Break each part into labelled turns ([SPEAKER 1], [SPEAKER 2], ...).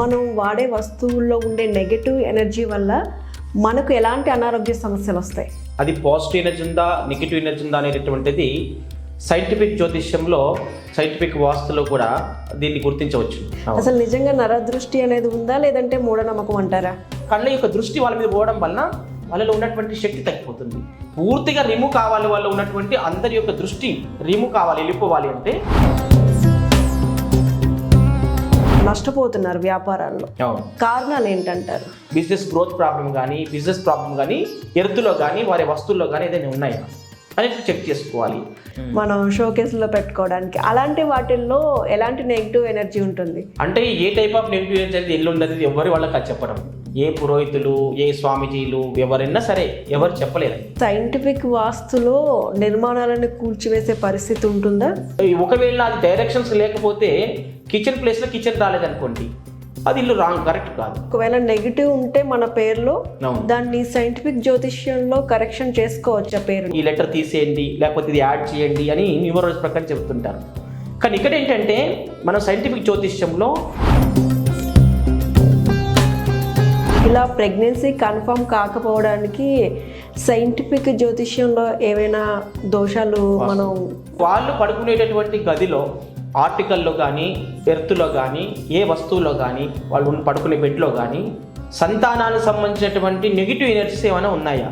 [SPEAKER 1] మనం వాడే వస్తువుల్లో ఉండే నెగటివ్ ఎనర్జీ వల్ల మనకు ఎలాంటి అనారోగ్య సమస్యలు వస్తాయి?
[SPEAKER 2] అది పాజిటివ్ ఎనర్జీ ఉందా నెగిటివ్ ఎనర్జీ ఉందా అనేటటువంటిది సైంటిఫిక్ జ్యోతిష్యంలో, సైంటిఫిక్ వాస్తులో కూడా దీన్ని గుర్తించవచ్చు.
[SPEAKER 1] అసలు నిజంగా నరదృష్టి అనేది ఉందా లేదంటే మూఢనమ్మకం అంటారా?
[SPEAKER 2] కళ్ళ యొక్క దృష్టి వాళ్ళ మీద పోవడం వలన వాళ్ళలో ఉన్నటువంటి శక్తి తగ్గిపోతుంది. పూర్తిగా రిమూవ్ కావాలి, వాళ్ళు ఉన్నటువంటి అందరి యొక్క దృష్టి రిమూవ్ కావాలి, వెళ్ళిపోవాలి అంటే
[SPEAKER 1] నష్టపోతున్నారు వ్యాపారాల్లో. కారణాలు ఏంటంటారు?
[SPEAKER 2] బిజినెస్ గ్రోత్ ప్రాబ్లం కానీ, బిజినెస్ ప్రాబ్లం కానీ, ఎర్తులో కానీ, వారి వస్తువుల్లో కానీ ఏదైనా ఉన్నాయా అనేది చెక్ చేసుకోవాలి.
[SPEAKER 1] మనం షోకేస్లో పెట్టుకోవడానికి అలాంటి వాటిల్లో ఎలాంటి నెగిటివ్ ఎనర్జీ ఉంటుంది
[SPEAKER 2] అంటే ఏ టైప్ ఆఫ్ నెగిటివ్ ఎనర్జీ అనేది ఎల్లు ఉన్నది ఎవరి వాళ్ళకి అది చెప్పడం, ఏ పురోహితులు, ఏ స్వామీజీలు, ఎవరైనా సరే ఎవరు చెప్పలేరు.
[SPEAKER 1] సైంటిఫిక్ వాస్తులో నిర్మాణాలను కూల్చివేసే పరిస్థితి ఉంటుందా?
[SPEAKER 2] ఒకవేళ అది డైరెక్షన్స్ లేకపోతే కిచెన్ ప్లేస్లో కిచెన్ రాలేదనుకోండి, అది ఇల్లు రాంగ్, కరెక్ట్ కాదు.
[SPEAKER 1] ఒకవేళ నెగిటివ్ ఉంటే మన పేరులో
[SPEAKER 2] అవును.
[SPEAKER 1] దాన్ని సైంటిఫిక్ జ్యోతిష్యంలో కరెక్షన్ చేసుకోవచ్చు. ఆ పేరు
[SPEAKER 2] ఈ లెటర్ తీసేయండి, లేకపోతే ఇది యాడ్ చేయండి అని న్యూమరాలజీ ప్రకారం చెబుతుంటారు. కానీ ఇక్కడ ఏంటంటే మనం సైంటిఫిక్ జ్యోతిష్యంలో
[SPEAKER 1] ఇలా ప్రెగ్నెన్సీ కన్ఫర్మ్ కాకపోవడానికి సైంటిఫిక్ జ్యోతిష్యంలో ఏవైనా దోషాలు మనం
[SPEAKER 2] వాళ్ళు పడుకునేటటువంటి గదిలో, ఆర్టికల్లో కానీ, ఎర్త్లో కానీ, ఏ వస్తువులో కానీ, వాళ్ళు పడుకునే బెడ్లో కానీ సంతానానికి సంబంధించినటువంటి నెగిటివ్ ఎనర్జీస్ ఏమైనా ఉన్నాయా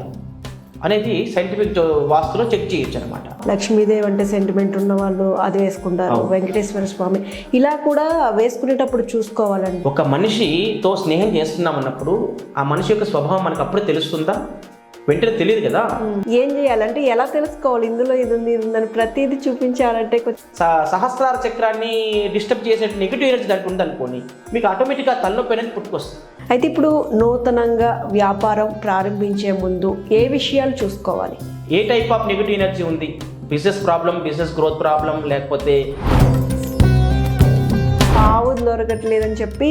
[SPEAKER 2] అనేది సైంటిఫిక్ వాస్తులో చెక్ చేయొచ్చు అనమాట.
[SPEAKER 1] లక్ష్మీదేవి అంటే సెంటిమెంట్ ఉన్న వాళ్ళు అది వేసుకుంటారు, వెంకటేశ్వర స్వామి ఇలా కూడా వేసుకునేటప్పుడు చూసుకోవాలండి.
[SPEAKER 2] ఒక మనిషితో స్నేహం చేస్తున్నాం అన్నప్పుడు ఆ మనిషి యొక్క స్వభావం మనకు అప్పుడే తెలుస్తుందా? వెంటనే తెలియదు కదా.
[SPEAKER 1] ఏం చేయాలంటే ఎలా తెలుసుకోవాలి ఇందులో ఇది ఉంది ఉందని ప్రతిదీ చూపించాలంటే
[SPEAKER 2] సహస్రార చక్రాన్ని డిస్టర్బ్ చేసే నెగిటివ్ ఎనర్జీ దానికి ఉందనుకోండి, మీకు ఆటోమేటిక్గా తలనొప్పి అనేది పుట్టుకొస్తుంది.
[SPEAKER 1] అయితే ఇప్పుడు నూతనంగా వ్యాపారం ప్రారంభించే ముందు ఏ విషయాలు చూసుకోవాలి?
[SPEAKER 2] ఏ టైప్ ఆఫ్ నెగిటివ్ ఎనర్జీ ఉంది, business problem, business growth problem, లేకపోతే
[SPEAKER 1] ఆవు దొరకట్లేదని చెప్పి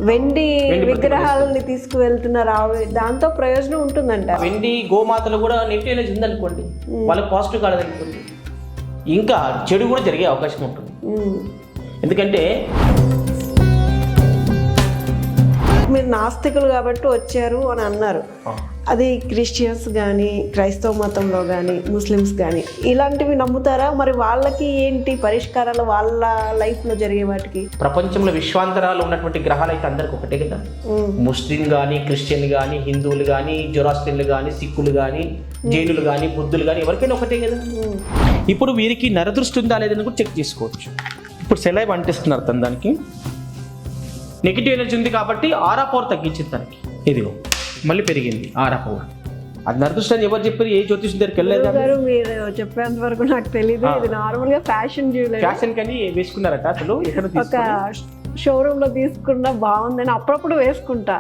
[SPEAKER 1] వెండి విగ్రహాలని తీసుకువెళ్తున్నారు. ఆవు దాంతో ప్రయోజనం ఉంటుందంట.
[SPEAKER 2] వెండి గోమాతలు కూడా నెగిటివ్ ఎనర్జీ ఉందనుకోండి, వాళ్ళకి పాజిటివ్ కాదనుకోండి, ఇంకా చెడు కూడా జరిగే అవకాశం ఉంటుంది. ఎందుకంటే
[SPEAKER 1] మీరు నాస్తికులు కాబట్టి వచ్చారు అని అన్నారు. అది క్రిస్టియన్స్ కానీ, క్రైస్తవ మతంలో కానీ, ముస్లిమ్స్ కానీ ఇలాంటివి నమ్ముతారా? మరి వాళ్ళకి ఏంటి పరిష్కారాలు వాళ్ళ లైఫ్లో జరిగే వాటికి?
[SPEAKER 2] ప్రపంచంలో విశ్వాంతరాలు ఉన్నటువంటి గ్రహాలు అయితే అందరికి ఒకటే కదా. ముస్లిం కానీ, క్రిస్టియన్ కానీ, హిందువులు కానీ, జొరాస్ట్రియన్లు కానీ, సిక్కులు కానీ, జైనులు కానీ, బుద్ధులు కానీ ఎవరికైనా ఒకటే కదా. ఇప్పుడు వీరికి నరదృష్టి ఉందా లేదని కూడా చెక్ చేసుకోవచ్చు. ఇప్పుడు సెలైవ్ అంటిస్తున్నారు తన దానికి నెగిటివ్ ఎనర్జీ ఉంది కాబట్టి ఆరా పవర్ తగ్గించింది తనకి. ఇదిగో మళ్ళీ పెరిగింది ఆరా పవర్. అది నరదృష్టి అని ఎవరు చెప్పారు? ఏ జ్యోతిష్ దగ్గరికి వెళ్ళలేదు.
[SPEAKER 1] మీరు చెప్పేంత వరకు నాకు తెలియదు. ఇది నార్మల్ గా ఫ్యాషన్
[SPEAKER 2] కని వేసుకున్నారట. అసలు
[SPEAKER 1] ఒక షోరూమ్ లో తీసుకున్న బాగుందని అప్పుడప్పుడు వేసుకుంటా.